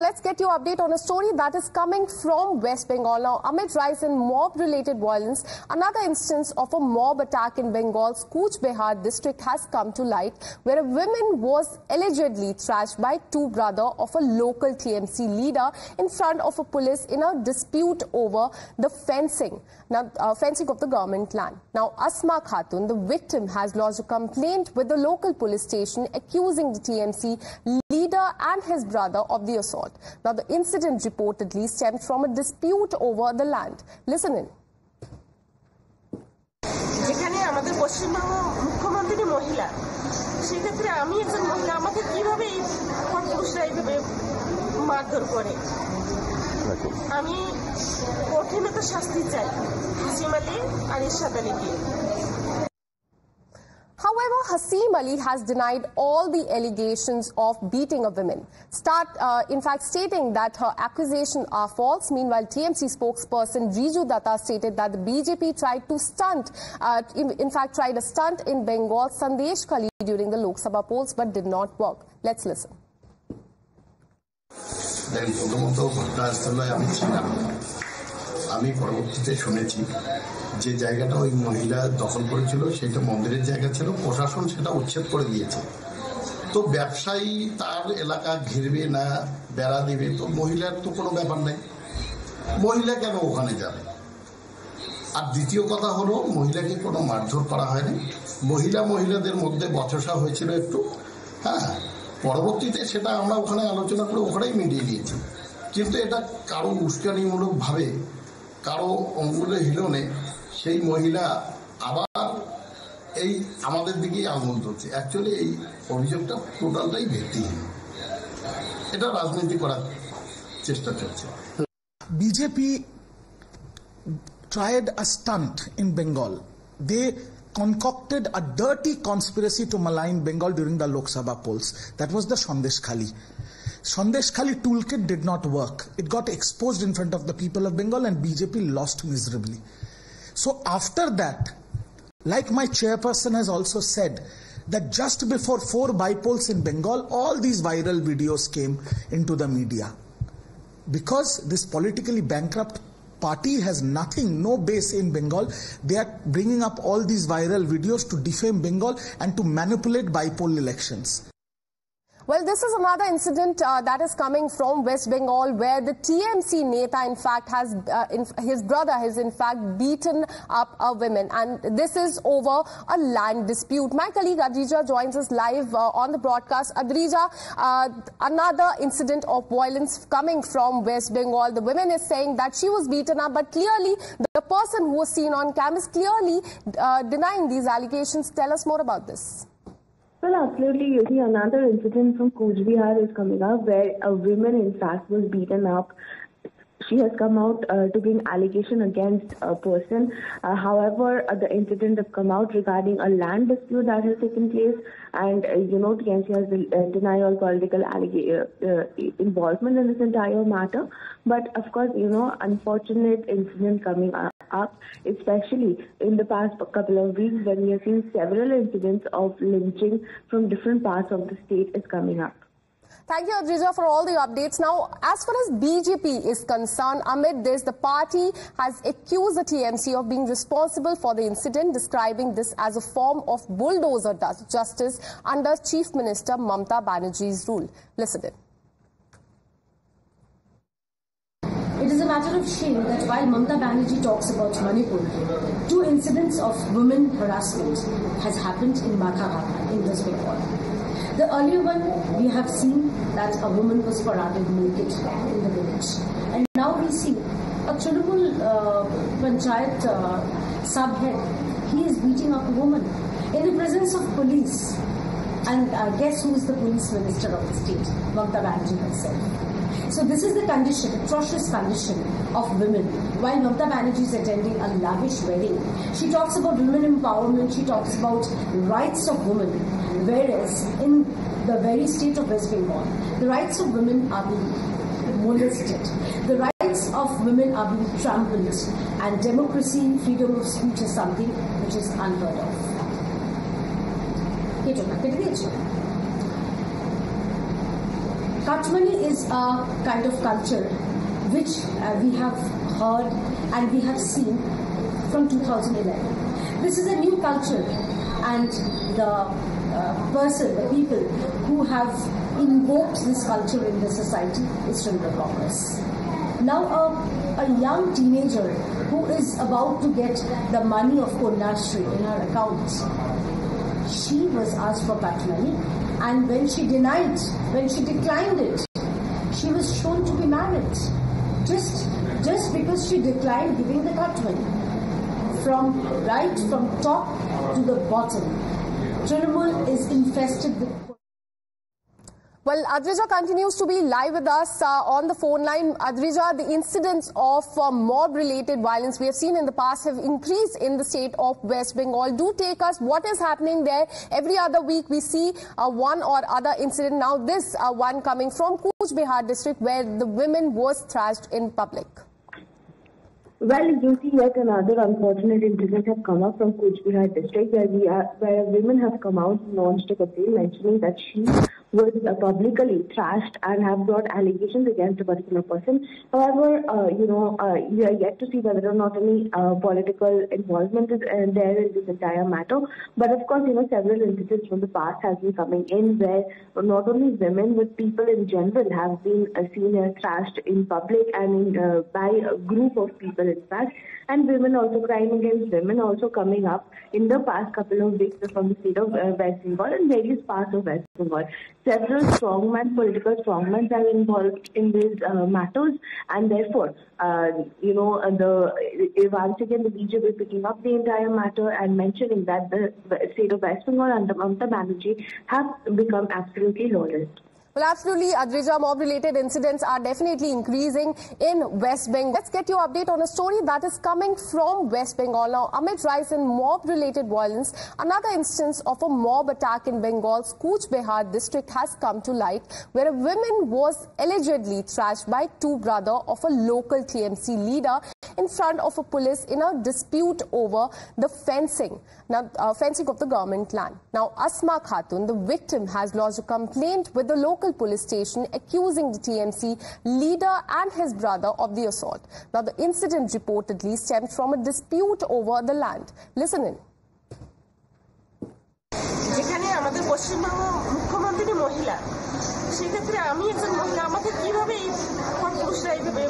Let's get your update on a story that is coming from West Bengal. Now, amid rise in mob-related violence, another instance of a mob attack in Bengal's Cooch Behar district has come to light, where a woman was allegedly thrashed by two brothers of a local TMC leader in front of a police in a dispute over the fencing of the government land. Now, Asma Khatun, the victim, has lodged a complaint with the local police station accusing the TMC leader and his brother of the assault. Now, the incident reportedly stemmed from a dispute over the land. Listen in. যেখানে আমাদের পশ্চিমবঙ্গ মুখ্যমন্ত্রী মহিলা সেক্ষেত্রে আমি একজন মহিলা আমাকে কিভাবে এই পুরুষরা এইভাবে মারধর করে আমি কঠিনত শাস্তি চাই হাসিম আলী আর ইরশাদ আলীকে। However, Hasim Ali has denied all the allegations of beating a woman, in fact stating that her accusations are false. Meanwhile, TMC spokesperson Riju Datta stated that the BJP tried to tried a stunt in Bengal's Sandesh Khali during the Lok Sabha polls but did not work. Let's listen. আমি পরবর্তীতে শুনেছি যে জায়গাটা ওই মহিলা দখল করেছিল সেটা মন্দিরের জায়গা ছিল, প্রশাসন সেটা উচ্ছেদ করে দিয়েছে। তো ব্যবসায়ী তার এলাকা ঘিরবে না বেড়া দিবে, তো মহিলার তো কোনো ব্যাপার নেই, মহিলা কেন ওখানে যাবে? আর দ্বিতীয় কথা হলো, মহিলাকে কোনো মারধর করা হয়নি, মহিলাদের মধ্যে বচসা হয়েছিল একটু, হ্যাঁ, পরবর্তীতে সেটা আমরা ওখানে আলোচনা করে ওখানেই মিটিয়ে দিয়েছি। কিন্তু এটা কারো উস্কানিমূলক ভাবে কারো অঙ্গুলে হিলনে সেই মহিলা আবার এই আমাদের দিকেই আঙুল ধরছে। অ্যাকচুয়ালি এই অভিযোগটা টোটালটাই ভিত্তিহীন, এটা রাজনীতি করার চেষ্টা চলছে। BJP tried a stunt in Bengal. They concocted a dirty conspiracy to malign Bengal during the Lok Sabha polls. That was the Sandesh Khali. Sandesh Khali toolkit did not work. It got exposed in front of the people of Bengal and BJP lost miserably. So after that, like my chairperson has also said, that just before 4 by-polls in Bengal, all these viral videos came into the media. Because this politically bankrupt party has nothing, no base in Bengal, they are bringing up all these viral videos to defame Bengal and to manipulate by-poll elections. Well, this is another incident that is coming from West Bengal, where the TMC Neta, in fact, his brother has in fact beaten up a woman, and this is over a land dispute. My colleague Adrija joins us live on the broadcast. Adrija, another incident of violence coming from West Bengal. The woman is saying that she was beaten up, but clearly the person who was seen on cam is clearly denying these allegations. Tell us more about this. Well, absolutely. You see, another incident from Cooch Behar is coming up where a woman, in fact, was beaten up. She has come out to bring allegation against a person. However, the incident has come out regarding a land dispute that has taken place, and TMC has denied all political involvement in this entire matter. But of course, unfortunate incident coming up, especially in the past couple of weeks when we have seen several incidents of lynching from different parts of the state is coming up. Thank you, Adrija, for all the updates. Now, as far as BJP is concerned, amid this, the party has accused the TMC of being responsible for the incident, describing this as a form of bulldozer justice under Chief Minister Mamta Banerjee's rule. Listen in. It is a matter of shame that while Mamta Banerjee talks about Manipur, 2 incidents of women harassment has happened in Mathagata in West Bengal. The earlier one, we have seen that a woman was paraded naked in the village. And now we see a Trinamool Panchayat subhead, he is beating up a woman in the presence of police. And guess who is the police minister of the state? Mamta Banerjee herself. So this is the condition, atrocious condition of women. While Mamta Banerjee is attending a lavish wedding, she talks about women empowerment, she talks about rights of women, whereas in the very state of West Bengal, the rights of women are being molested, the rights of women are being trampled, and democracy, freedom of speech is something which is unheard of. Katmani is a kind of culture which we have heard and we have seen from 2011. This is a new culture, and the people who have invoked this culture in the society is Trinamool Congress. Now a young teenager who is about to get the money of Konyashree in her account, she was asked for patrimony, and when she declined it, she was shown to be married. Just because she declined giving the patrimony. From top to the bottom, Trinamool is infested with. Well, Adrija continues to be live with us on the phone line. Adrija, the incidents of mob-related violence we have seen in the past have increased in the state of West Bengal. Do take us what is happening there. Every other week we see one or other incident. Now this one coming from Cooch Behar district where the women was thrashed in public. Well, you see yet another unfortunate incident have come up from Cooch Behar district where women have come out and launched a complaint mentioning that she was publicly trashed and have brought allegations against a particular person. However, we are yet to see whether or not any political involvement is there in this entire matter. But of course, several incidents from the past have been coming in where not only women but people in general have been seen as trashed in public and by a group of people, in fact. And women also, crime against women also coming up in the past couple of weeks from the state of West Bengal and various parts of West Bengal. Several political strongmen are involved in these matters, and therefore, once again the BJP picking up the entire matter and mentioning that the state of West Bengal under Mamata Banerjee have become absolutely lawless. Well, absolutely, Adrija, mob-related incidents are definitely increasing in West Bengal. Let's get your update on a story that is coming from West Bengal. Now, amid rise in mob-related violence, another instance of a mob attack in Bengal's Cooch Behar district has come to light, where a woman was allegedly thrashed by two brothers of a local TMC leader in front of a police in a dispute over the fencing of the government land. Now, Asma Khatun, the victim, has lodged a complaint with the local police station accusing the TMC leader and his brother of the assault. Now, the incident reportedly stemmed from a dispute over the land. Listen in. যেখানে আমাদের পশ্চিমবঙ্গ মুখ্যমন্ত্রী মহিলা, সেক্ষেত্রে আমি একজন মহিলা, আমাকে কিভাবে এই পুরুষরা এইভাবে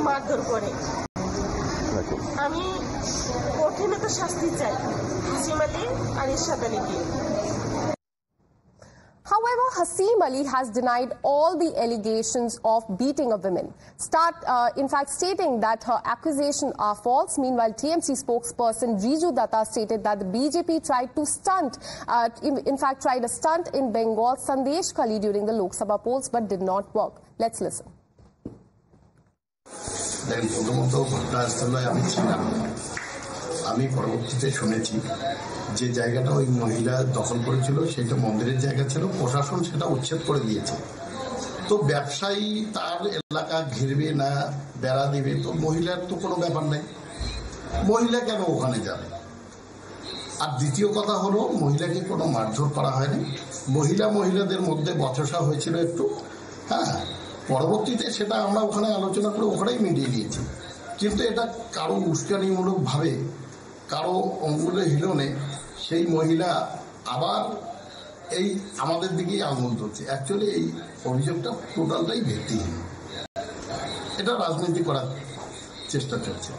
মারধর করে, আমি কঠিনত শাস্তি চাই হাসিম আলী আর ইরশাদ আলীকে। However, Hasim Ali has denied all the allegations of beating a woman, in fact stating that her accusations are false. Meanwhile, TMC spokesperson Riju Datta stated that the BJP tried to tried a stunt in Bengal's Sandesh Khali during the Lok Sabha polls but did not work. Let's listen. আমি পরবর্তীতে শুনেছি যে জায়গাটা ওই মহিলা দখল করেছিল সেটা মন্দিরের জায়গা ছিল, প্রশাসন সেটা উচ্ছেদ করে দিয়েছে। তো ব্যবসায়ী তার এলাকা ঘিরবে না বেড়া দিবে, তো মহিলার তো কোনো ব্যাপার নেই, মহিলা কেন ওখানে যাবে? আর দ্বিতীয় কথা হলো, মহিলাকে কোনো মারধর করা হয়নি, মহিলাদের মধ্যে বচসা হয়েছিল একটু, হ্যাঁ, পরবর্তীতে সেটা আমরা ওখানে আলোচনা করে ওখানেই মিটিয়ে দিয়েছি। কিন্তু এটা কারো উস্কানিমূলক ভাবে কারো অঙ্গুলে হিলনে সেই মহিলা আবার এই আমাদের দিকেই আঙুল ধরছে। অ্যাকচুয়ালি এই অভিযোগটা টোটালটাই ভিত্তিহীন, এটা রাজনীতি করার চেষ্টা চলছে।